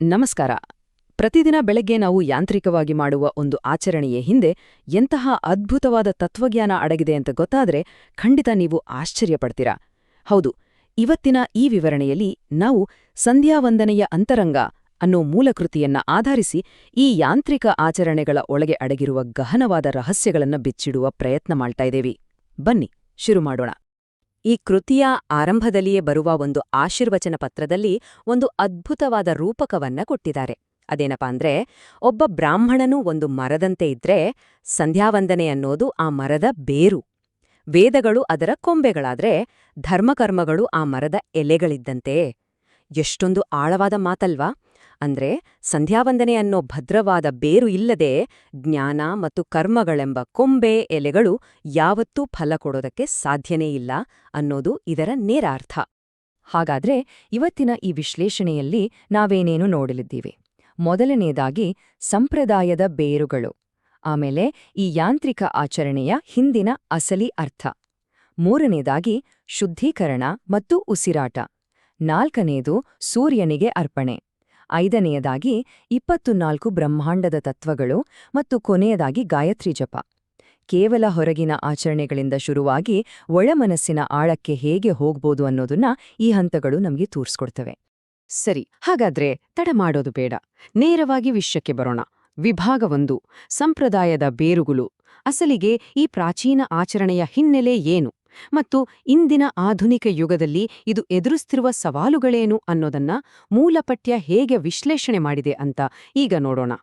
ನಮಸ್ಕಾರ. ಪ್ರತಿದಿನ ಬೆಳಗ್ಗೆ ನಾವು ಯಾಂತ್ರಿಕವಾಗಿ ಮಾಡುವ ಒಂದು ಆಚರಣೆಯ ಹಿಂದೆ ಎಂತಹ ಅದ್ಭುತವಾದ ತತ್ವಜ್ಞಾನ ಅಡಗಿದೆ ಅಂತ ಗೊತ್ತಾದ್ರೆ ಖಂಡಿತ ನೀವು ಆಶ್ಚರ್ಯಪಡ್ತೀರಾ. ಹೌದು, ಇವತ್ತಿನ ಈ ವಿವರಣೆಯಲ್ಲಿ ನಾವು ಸಂಧ್ಯಾವಂದನೆಯ ಅಂತರಂಗ ಅನ್ನೋ ಮೂಲಕೃತಿಯನ್ನ ಆಧರಿಸಿ ಈ ಯಾಂತ್ರಿಕ ಆಚರಣೆಗಳ ಒಳಗೆ ಅಡಗಿರುವ ಗಹನವಾದ ರಹಸ್ಯಗಳನ್ನ ಬಿಚ್ಚಿಡುವ ಪ್ರಯತ್ನ ಮಾಡ್ತಾ ಇದ್ದೇವೆ. ಬನ್ನಿ ಶುರು ಮಾಡೋಣ. ಈ ಕೃತಿಯ ಆರಂಭದಲ್ಲಿಯೇ ಬರುವ ಒಂದು ಆಶೀರ್ವಚನ ಪತ್ರದಲ್ಲಿ ಒಂದು ಅದ್ಭುತವಾದ ರೂಪಕವನ್ನ ಕೊಟ್ಟಿದ್ದಾರೆ. ಅದೇನಪ್ಪಾ ಅಂದ್ರೆ, ಒಬ್ಬ ಬ್ರಾಹ್ಮಣನು ಒಂದು ಮರದಂತೆ ಇದ್ರೆ ಸಂಧ್ಯಾವಂದನೆ ಅನ್ನೋದು ಆ ಮರದ ಬೇರು, ವೇದಗಳು ಅದರ ಕೊಂಬೆಗಳಾದ್ರೆ ಧರ್ಮಕರ್ಮಗಳು ಆ ಮರದ ಎಲೆಗಳಿದ್ದಂತೆ. ಎಷ್ಟೊಂದು ಆಳವಾದ ಮಾತಲ್ವಾ? ಅಂದ್ರೆ ಸಂಧ್ಯಾವಂದನೆ ಅನ್ನೋ ಭದ್ರವಾದ ಬೇರು ಇಲ್ಲದೆ ಜ್ಞಾನ ಮತ್ತು ಕರ್ಮಗಳೆಂಬ ಕೊಂಬೆ ಎಲೆಗಳು ಯಾವತ್ತೂ ಫಲ ಕೊಡೋದಕ್ಕೆ ಸಾಧ್ಯನೇ ಇಲ್ಲ ಅನ್ನೋದು ಇದರ ನೇರ ಅರ್ಥ. ಹಾಗಾದ್ರೆ ಇವತ್ತಿನ ಈ ವಿಶ್ಲೇಷಣೆಯಲ್ಲಿ ನಾವೇನೇನು ನೋಡಲಿದ್ದೀವಿ? ಮೊದಲನೇದಾಗಿ ಸಂಪ್ರದಾಯದ ಬೇರುಗಳು, ಆಮೇಲೆ ಈ ಯಾಂತ್ರಿಕ ಆಚರಣೆಯ ಹಿಂದಿನ ಅಸಲಿ ಅರ್ಥ, ಮೂರನೇದಾಗಿ ಶುದ್ಧೀಕರಣ ಮತ್ತು ಉಸಿರಾಟ, ನಾಲ್ಕನೇದು ಸೂರ್ಯನಿಗೆ ಅರ್ಪಣೆ, ಐದನೆಯದಾಗಿ 24 ಬ್ರಹ್ಮಾಂಡದ ತತ್ವಗಳು ಮತ್ತು ಕೊನೆಯದಾಗಿ ಗಾಯತ್ರಿ ಜಪ. ಕೇವಲ ಹೊರಗಿನ ಆಚರಣೆಗಳಿಂದ ಶುರುವಾಗಿ ಒಳಮನಸ್ಸಿನ ಆಳಕ್ಕೆ ಹೇಗೆ ಹೋಗ್ಬೋದು ಅನ್ನೋದನ್ನ ಈ ಹಂತಗಳು ನಮಗೆ ತೋರಿಸ್ಕೊಡ್ತವೆ. ಸರಿ, ಹಾಗಾದ್ರೆ ತಡ ಮಾಡೋದು ಬೇಡ, ನೇರವಾಗಿ ವಿಷಯಕ್ಕೆ ಬರೋಣ. ವಿಭಾಗ 1: ಸಂಪ್ರದಾಯದ ಬೇರುಗಳು. ಅಸಲಿಗೆ ಈ ಪ್ರಾಚೀನ ಆಚರಣೆಯ ಹಿನ್ನೆಲೆ ಏನು ಮತ್ತು ಇಂದಿನ ಆಧುನಿಕ ಯುಗದಲ್ಲಿ ಇದು ಎದುರಿಸ್ತಿರುವ ಸವಾಲುಗಳೇನು ಅನ್ನೋದನ್ನ ಮೂಲಪಠ್ಯ ಹೇಗೆ ವಿಶ್ಲೇಷಣೆ ಮಾಡಿದೆ ಅಂತ ಈಗ ನೋಡೋಣ.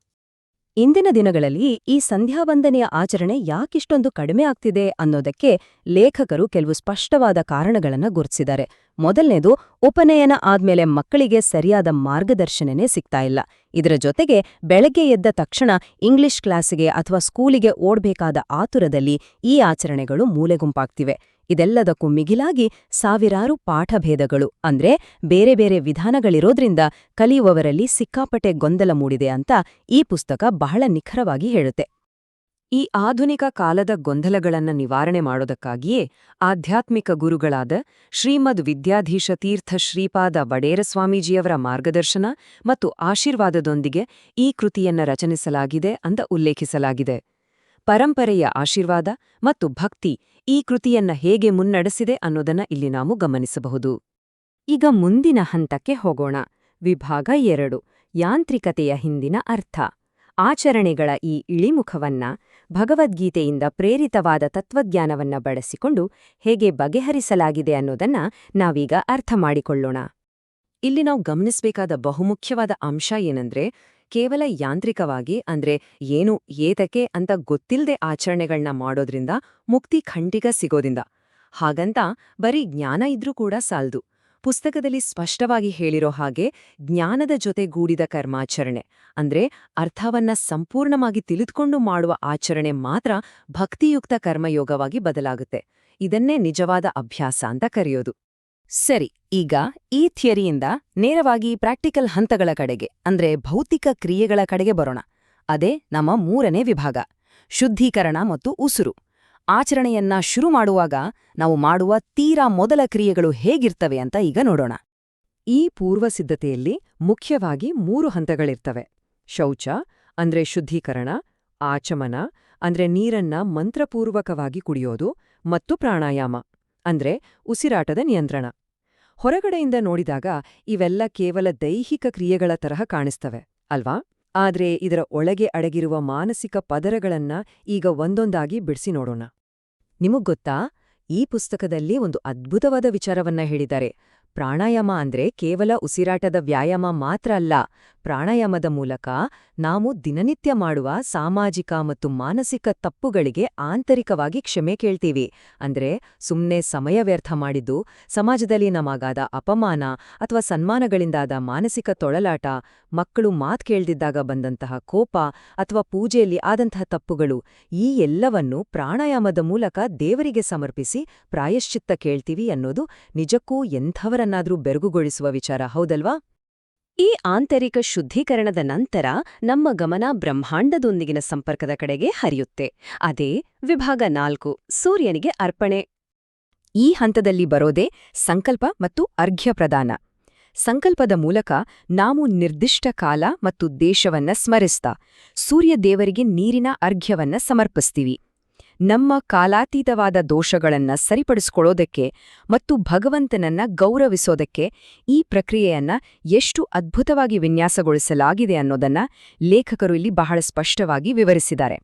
ಇಂದಿನ ದಿನಗಳಲ್ಲಿ ಈ ಸಂಧ್ಯಾವಂದನೆಯ ಆಚರಣೆ ಯಾಕಿಷ್ಟೊಂದು ಕಡಿಮೆ ಆಗ್ತಿದೆ ಅನ್ನೋದಕ್ಕೆ ಲೇಖಕರು ಕೆಲವು ಸ್ಪಷ್ಟವಾದ ಕಾರಣಗಳನ್ನ ಗುರುತಿಸಿದ್ದಾರೆ. ಮೊದಲನೇದು, ಉಪನಯನ ಆದ್ಮೇಲೆ ಮಕ್ಕಳಿಗೆ ಸರಿಯಾದ ಮಾರ್ಗದರ್ಶನನೇ ಸಿಗ್ತಾ ಇಲ್ಲ. ಇದರ ಜೊತೆಗೆ ಬೆಳಗ್ಗೆ ಎದ್ದ ತಕ್ಷಣ ಇಂಗ್ಲಿಷ್ ಕ್ಲಾಸಿಗೆ ಅಥವಾ ಸ್ಕೂಲಿಗೆ ಓಡ್ಬೇಕಾದ ಆತುರದಲ್ಲಿ ಈ ಆಚರಣೆಗಳು ಮೂಲೆಗುಂಪಾಗ್ತಿವೆ. ಇದೆಲ್ಲದಕ್ಕೂ ಮಿಗಿಲಾಗಿ ಸಾವಿರಾರು ಪಾಠಭೇದಗಳು ಅಂದ್ರೆ ಬೇರೆ ಬೇರೆ ವಿಧಾನಗಳಿರೋದ್ರಿಂದ ಕಲಿಯುವವರಲ್ಲಿ ಸಿಕ್ಕಾಪಟ್ಟೆ ಗೊಂದಲ ಮೂಡಿದೆ ಅಂತ ಈ ಪುಸ್ತಕ ಬಹಳ ನಿಖರವಾಗಿ ಹೇಳುತ್ತೆ. ಈ ಆಧುನಿಕ ಕಾಲದ ಗೊಂದಲಗಳನ್ನ ನಿವಾರಣೆ ಮಾಡೋದಕ್ಕಾಗಿಯೇ ಆಧ್ಯಾತ್ಮಿಕ ಗುರುಗಳಾದ ಶ್ರೀಮದ್ ವಿದ್ಯಾಧೀಶ ತೀರ್ಥ ಶ್ರೀಪಾದ ವಡೇರ ಸ್ವಾಮೀಜಿಯವರ ಮಾರ್ಗದರ್ಶನ ಮತ್ತು ಆಶೀರ್ವಾದದೊಂದಿಗೆ ಈ ಕೃತಿಯನ್ನ ರಚನಿಸಲಾಗಿದೆ ಅಂತ ಉಲ್ಲೇಖಿಸಲಾಗಿದೆ. ಪರಂಪರೆಯ ಆಶೀರ್ವಾದ ಮತ್ತು ಭಕ್ತಿ ಈ ಕೃತಿಯನ್ನ ಹೇಗೆ ಮುನ್ನಡೆಸಿದೆ ಅನ್ನೋದನ್ನ ಇಲ್ಲಿ ನಾವು ಗಮನಿಸಬಹುದು. ಈಗ ಮುಂದಿನ ಹಂತಕ್ಕೆ ಹೋಗೋಣ. ವಿಭಾಗ 2: ಯಾಂತ್ರಿಕತೆಯ ಹಿಂದಿನ ಅರ್ಥ. ಆಚರಣೆಗಳ ಈ ಇಳಿಮುಖವನ್ನ ಭಗವದ್ಗೀತೆಯಿಂದ ಪ್ರೇರಿತವಾದ ತತ್ವಜ್ಞಾನವನ್ನ ಬಳಸಿಕೊಂಡು ಹೇಗೆ ಬಗೆಹರಿಸಲಾಗಿದೆ ಅನ್ನೋದನ್ನ ನಾವೀಗ ಅರ್ಥ ಮಾಡಿಕೊಳ್ಳೋಣ. ಇಲ್ಲಿ ನಾವು ಗಮನಿಸಬೇಕಾದ ಬಹುಮುಖ್ಯವಾದ ಅಂಶ ಏನಂದ್ರೆ, ಕೇವಲ ಯಾಂತ್ರಿಕವಾಗಿ ಅಂದ್ರೆ ಏನು ಏತಕ್ಕೆ ಅಂತ ಗೊತ್ತಿಲ್ಲದೆ ಆಚರಣೆಗಳನ್ನ ಮಾಡೋದ್ರಿಂದ ಮುಕ್ತಿ ಖಂಡಿತ ಸಿಗೋದಿಲ್ಲ. ಹಾಗಂತ ಬರೀ ಜ್ಞಾನ ಇದ್ರೂ ಕೂಡ ಸಾಲ್ದು. ಪುಸ್ತಕದಲ್ಲಿ ಸ್ಪಷ್ಟವಾಗಿ ಹೇಳಿರೋ ಹಾಗೆ ಜ್ಞಾನದ ಜೊತೆ ಗೂಡಿದ ಕರ್ಮಾಚರಣೆ ಅಂದ್ರೆ ಅರ್ಥವನ್ನ ಸಂಪೂರ್ಣವಾಗಿ ತಿಳಿದುಕೊಂಡು ಮಾಡುವ ಆಚರಣೆ ಮಾತ್ರ ಭಕ್ತಿಯುಕ್ತ ಕರ್ಮಯೋಗವಾಗಿ ಬದಲಾಗುತ್ತೆ. ಇದನ್ನೇ ನಿಜವಾದ ಅಭ್ಯಾಸ ಅಂತ ಕರೆಯೋದು. ಸರಿ, ಈಗ ಈ ಥಿಯರಿಯಿಂದ ನೇರವಾಗಿ ಪ್ರಾಕ್ಟಿಕಲ್ ಹಂತಗಳ ಕಡೆಗೆ ಅಂದ್ರೆ ಭೌತಿಕ ಕ್ರಿಯೆಗಳ ಕಡೆಗೆ ಬರೋಣ. ಅದೇ ನಮ್ಮ 3ನೇ ವಿಭಾಗ: ಶುದ್ಧೀಕರಣ ಮತ್ತು ಉಸಿರು. ಆಚರಣೆಯನ್ನ ಶುರು ಮಾಡುವಾಗ ನಾವು ಮಾಡುವ ತೀರಾ ಮೊದಲ ಕ್ರಿಯೆಗಳು ಹೇಗಿರ್ತವೆ ಅಂತ ಈಗ ನೋಡೋಣ. ಈ ಪೂರ್ವಸಿದ್ಧತೆಯಲ್ಲಿ ಮುಖ್ಯವಾಗಿ 3 ಹಂತಗಳಿರ್ತವೆ: ಶೌಚ ಅಂದ್ರೆ ಶುದ್ಧೀಕರಣ, ಆಚಮನ ಅಂದ್ರೆ ನೀರನ್ನ ಮಂತ್ರಪೂರ್ವಕವಾಗಿ ಕುಡಿಯೋದು, ಮತ್ತು ಪ್ರಾಣಾಯಾಮ ಅಂದ್ರೆ ಉಸಿರಾಟದ ನಿಯಂತ್ರಣ. ಹೊರಗಡೆಯಿಂದ ನೋಡಿದಾಗ ಇವೆಲ್ಲ ಕೇವಲ ದೈಹಿಕ ಕ್ರಿಯೆಗಳ ತರಹ ಕಾಣಿಸ್ತವೆ ಅಲ್ವಾ? ಆದ್ರೆ ಇದರ ಒಳಗೆ ಅಡಗಿರುವ ಮಾನಸಿಕ ಪದರಗಳನ್ನ ಈಗ ಒಂದೊಂದಾಗಿ ಬಿಡಿಸಿ ನೋಡೋಣ. ನಿಮಗ್ಗೊತ್ತಾ, ಈ ಪುಸ್ತಕದಲ್ಲಿ ಒಂದು ಅದ್ಭುತವಾದ ವಿಚಾರವನ್ನ ಹೇಳಿದ್ದಾರೆ. ಪ್ರಾಣಾಯಾಮ ಅಂದ್ರೆ ಕೇವಲ ಉಸಿರಾಟದ ವ್ಯಾಯಾಮ ಮಾತ್ರ ಅಲ್ಲ. ಪ್ರಾಣಾಯಾಮದ ಮೂಲಕ ನಾವು ದಿನನಿತ್ಯ ಮಾಡುವ ಸಾಮಾಜಿಕ ಮತ್ತು ಮಾನಸಿಕ ತಪ್ಪುಗಳಿಗೆ ಆಂತರಿಕವಾಗಿ ಕ್ಷಮೆ ಕೇಳ್ತೀವಿ. ಅಂದ್ರೆ ಸುಮ್ನೆ ಸಮಯ ವ್ಯರ್ಥ ಮಾಡಿದ್ದು, ಸಮಾಜದಲ್ಲಿ ನಮಗಾದ ಅಪಮಾನ ಅಥವಾ ಸನ್ಮಾನಗಳಿಂದಾದ ಮಾನಸಿಕ ತೊಳಲಾಟ, ಮಕ್ಕಳು ಮಾತ್ ಕೇಳ್ದಿದ್ದಾಗ ಬಂದಂತಹ ಕೋಪ ಅಥವಾ ಪೂಜೆಯಲ್ಲಿ ಆದಂತಹ ತಪ್ಪುಗಳು, ಈ ಎಲ್ಲವನ್ನೂ ಪ್ರಾಣಾಯಾಮದ ಮೂಲಕ ದೇವರಿಗೆ ಸಮರ್ಪಿಸಿ ಪ್ರಾಯಶ್ಚಿತ್ತ ಕೇಳ್ತೀವಿ ಅನ್ನೋದು ನಿಜಕ್ಕೂ ಎಂಥವರನ್ನಾದ್ರೂ ಬೆರಗುಗೊಳಿಸುವ ವಿಚಾರ, ಹೌದಲ್ವಾ? ಈ ಆಂತರಿಕ ಶುದ್ಧೀಕರಣದ ನಂತರ ನಮ್ಮ ಗಮನ ಬ್ರಹ್ಮಾಂಡದೊಂದಿಗಿನ ಸಂಪರ್ಕದ ಕಡೆಗೆ ಹರಿಯುತ್ತೆ. ಅದೇ ವಿಭಾಗ 4: ಸೂರ್ಯನಿಗೆ ಅರ್ಪಣೆ. ಈ ಹಂತದಲ್ಲಿ ಬರೋದೇ ಸಂಕಲ್ಪ ಮತ್ತು ಅರ್ಘ್ಯ ಪ್ರದಾನ. ಸಂಕಲ್ಪದ ಮೂಲಕ ನಾವು ನಿರ್ದಿಷ್ಟ ಕಾಲ ಮತ್ತು ದೇಶವನ್ನ ಸ್ಮರಿಸ್ತಾ ಸೂರ್ಯದೇವರಿಗೆ ನೀರಿನ ಅರ್ಘ್ಯವನ್ನ ಸಮರ್ಪಿಸ್ತೀವಿ. ನಮ್ಮ ಕಾಲಾತೀತವಾದ ದೋಷಗಳನ್ನ ಸರಿಪಡಿಸ್ಕೊಳ್ಳೋದಕ್ಕೆ ಮತ್ತು ಭಗವಂತನನ್ನ ಗೌರವಿಸೋದಕ್ಕೆ ಈ ಪ್ರಕ್ರಿಯೆಯನ್ನ ಎಷ್ಟು ಅದ್ಭುತವಾಗಿ ವಿನ್ಯಾಸಗೊಳಿಸಲಾಗಿದೆ ಅನ್ನೋದನ್ನ ಲೇಖಕರು ಇಲ್ಲಿ ಬಹಳ ಸ್ಪಷ್ಟವಾಗಿ ವಿವರಿಸಿದ್ದಾರೆ.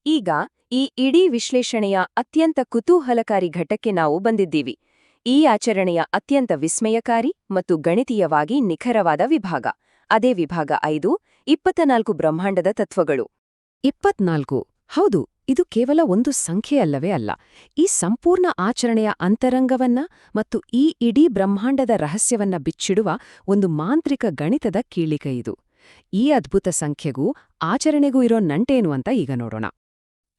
ಈಗ ಈ ಇಡೀ ವಿಶ್ಲೇಷಣೆಯ ಅತ್ಯಂತ ಕುತೂಹಲಕಾರಿ ಘಟ್ಟಕ್ಕೆ ನಾವು ಬಂದಿದ್ದೀವಿ. ಈ ಆಚರಣೆಯ ಅತ್ಯಂತ ವಿಸ್ಮಯಕಾರಿ ಮತ್ತು ಗಣಿತೀಯವಾಗಿ ನಿಖರವಾದ ವಿಭಾಗ. ಅದೇ ವಿಭಾಗ 5, 24 ಬ್ರಹ್ಮಾಂಡದ ತತ್ವಗಳು. 24. ಹೌದು, ಇದು ಕೇವಲ ಒಂದು ಸಂಖ್ಯೆಯಲ್ಲವೇ ಅಲ್ಲ. ಈ ಸಂಪೂರ್ಣ ಆಚರಣೆಯ ಅಂತರಂಗವನ್ನ ಮತ್ತು ಈ ಇಡೀ ಬ್ರಹ್ಮಾಂಡದ ರಹಸ್ಯವನ್ನ ಬಿಚ್ಚಿಡುವ ಒಂದು ಮಾಂತ್ರಿಕ ಗಣಿತದ ಕೀಳಿಕೆ ಇದು. ಈ ಅದ್ಭುತ ಸಂಖ್ಯೆಗೂ ಆಚರಣೆಗೂ ಇರೋ ನಂಟೇನು ಅಂತ ಈಗ ನೋಡೋಣ.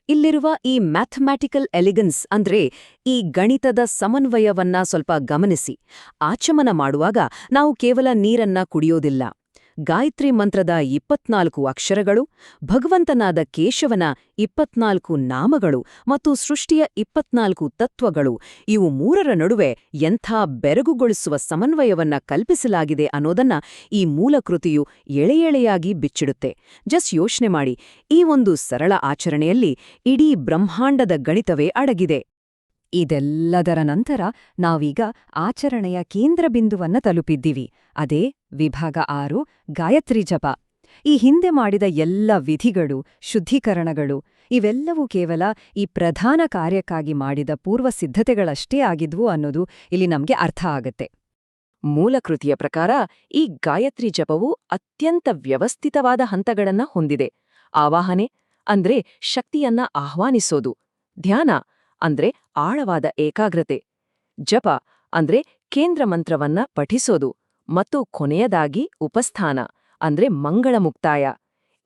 ಇಲ್ಲಿರುವ ಈ ಮ್ಯಾಥಮ್ಯಾಟಿಕಲ್ ಎಲಿಗನ್ಸ್ ಅಂದ್ರೆ ಈ ಗಣಿತದ ಸಮನ್ವಯವನ್ನ ಸ್ವಲ್ಪ ಗಮನಿಸಿ. ಆಚಮನ ಮಾಡುವಾಗ ನಾವು ಕೇವಲ ನೀರನ್ನ ಕುಡಿಯೋದಿಲ್ಲ. ಗಾಯತ್ರಿ ಮಂತ್ರದ 24 ಅಕ್ಷರಗಳು, ಭಗವಂತನಾದ ಕೇಶವನ 24 ನಾಮಗಳು ಮತ್ತು ಸೃಷ್ಟಿಯ 24 ತತ್ವಗಳು, ಇವು ಮೂರರ ನಡುವೆ ಎಂಥ ಬೆರಗುಗೊಳಿಸುವ ಸಮನ್ವಯವನ್ನ ಕಲ್ಪಿಸಲಾಗಿದೆ ಅನ್ನೋದನ್ನ ಈ ಮೂಲಕೃತಿಯು ಎಳೆಯಾಗಿ ಬಿಚ್ಚಿಡುತ್ತೆ. ಜಸ್ಟ್ ಯೋಚನೆ ಮಾಡಿ, ಈ ಒಂದು ಸರಳ ಆಚರಣೆಯಲ್ಲಿ ಇಡೀ ಬ್ರಹ್ಮಾಂಡದ ಗಣಿತವೇ ಅಡಗಿದೆ. ಇದೆಲ್ಲದರ ನಂತರ ನಾವೀಗ ಆಚರಣೆಯ ಕೇಂದ್ರ ಬಿಂದುವನ್ನ ತಲುಪಿದ್ದೀವಿ. ಅದೇ ವಿಭಾಗ 6, ಗಾಯತ್ರಿ ಜಪ. ಈ ಹಿಂದೆ ಮಾಡಿದ ಎಲ್ಲ ವಿಧಿಗಳು, ಶುದ್ಧೀಕರಣಗಳು ಇವೆಲ್ಲವೂ ಕೇವಲ ಈ ಪ್ರಧಾನ ಕಾರ್ಯಕ್ಕಾಗಿ ಮಾಡಿದ ಪೂರ್ವ ಸಿದ್ಧತೆಗಳಷ್ಟೇ ಆಗಿದ್ವು ಅನ್ನೋದು ಇಲ್ಲಿ ನಮ್ಗೆ ಅರ್ಥ ಆಗತ್ತೆ. ಮೂಲಕೃತಿಯ ಪ್ರಕಾರ ಈ ಗಾಯತ್ರಿ ಜಪವು ಅತ್ಯಂತ ವ್ಯವಸ್ಥಿತವಾದ ಹಂತಗಳನ್ನ ಹೊಂದಿದೆ. ಆವಾಹನೆ ಅಂದ್ರೆ ಶಕ್ತಿಯನ್ನ ಆಹ್ವಾನಿಸೋದು, ಧ್ಯಾನ ಅಂದ್ರೆ ಆಳವಾದ ಏಕಾಗ್ರತೆ, ಜಪ ಅಂದ್ರೆ ಕೇಂದ್ರ ಮಂತ್ರವನ್ನ ಪಠಿಸೋದು, ಮತ್ತು ಕೊನೆಯದಾಗಿ ಉಪಸ್ಥಾನ ಅಂದ್ರೆ ಮಂಗಳ ಮುಕ್ತಾಯ.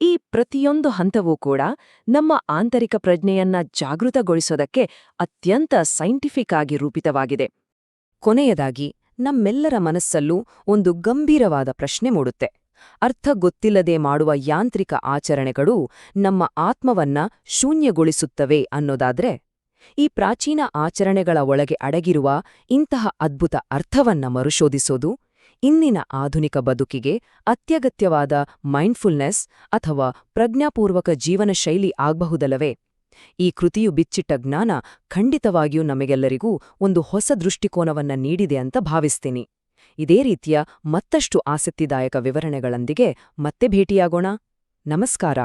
ಈ ಪ್ರತಿಯೊಂದು ಹಂತವೂ ಕೂಡ ನಮ್ಮ ಆಂತರಿಕ ಪ್ರಜ್ಞೆಯನ್ನ ಜಾಗೃತಗೊಳಿಸೋದಕ್ಕೆ ಅತ್ಯಂತ ಸೈಂಟಿಫಿಕ್ ಆಗಿ ರೂಪಿತವಾಗಿದೆ. ಕೊನೆಯದಾಗಿ ನಮ್ಮೆಲ್ಲರ ಮನಸ್ಸಲ್ಲೂ ಒಂದು ಗಂಭೀರವಾದ ಪ್ರಶ್ನೆ ಮೂಡುತ್ತೆ. ಅರ್ಥ ಗೊತ್ತಿಲ್ಲದೆ ಮಾಡುವ ಯಾಂತ್ರಿಕ ಆಚರಣೆಗಳು ನಮ್ಮ ಆತ್ಮವನ್ನ ಶೂನ್ಯಗೊಳಿಸುತ್ತವೆ ಅನ್ನೋದಾದ್ರೆ, ಈ ಪ್ರಾಚೀನ ಆಚರಣೆಗಳ ಒಳಗೆ ಅಡಗಿರುವ ಇಂತಹ ಅದ್ಭುತ ಅರ್ಥವನ್ನ ಮರುಶೋಧಿಸೋದು ಇಂದಿನ ಆಧುನಿಕ ಬದುಕಿಗೆ ಅತ್ಯಗತ್ಯವಾದ ಮೈಂಡ್ಫುಲ್ನೆಸ್ ಅಥವಾ ಪ್ರಜ್ಞಾಪೂರ್ವಕ ಜೀವನ ಶೈಲಿ ಆಗಬಹುದಲ್ಲವೇ? ಈ ಕೃತಿಯು ಬಿಚ್ಚಿಟ್ಟ ಜ್ಞಾನ ಖಂಡಿತವಾಗಿಯೂ ನಮಗೆಲ್ಲರಿಗೂ ಒಂದು ಹೊಸ ದೃಷ್ಟಿಕೋನವನ್ನ ನೀಡಿದೆ ಅಂತ ಭಾವಿಸ್ತೀನಿ. ಇದೇ ರೀತಿಯ ಮತ್ತಷ್ಟು ಆಸಕ್ತಿದಾಯಕ ವಿವರಣೆಗಳೊಂದಿಗೆ ಮತ್ತೆ ಭೇಟಿಯಾಗೋಣ. ನಮಸ್ಕಾರ.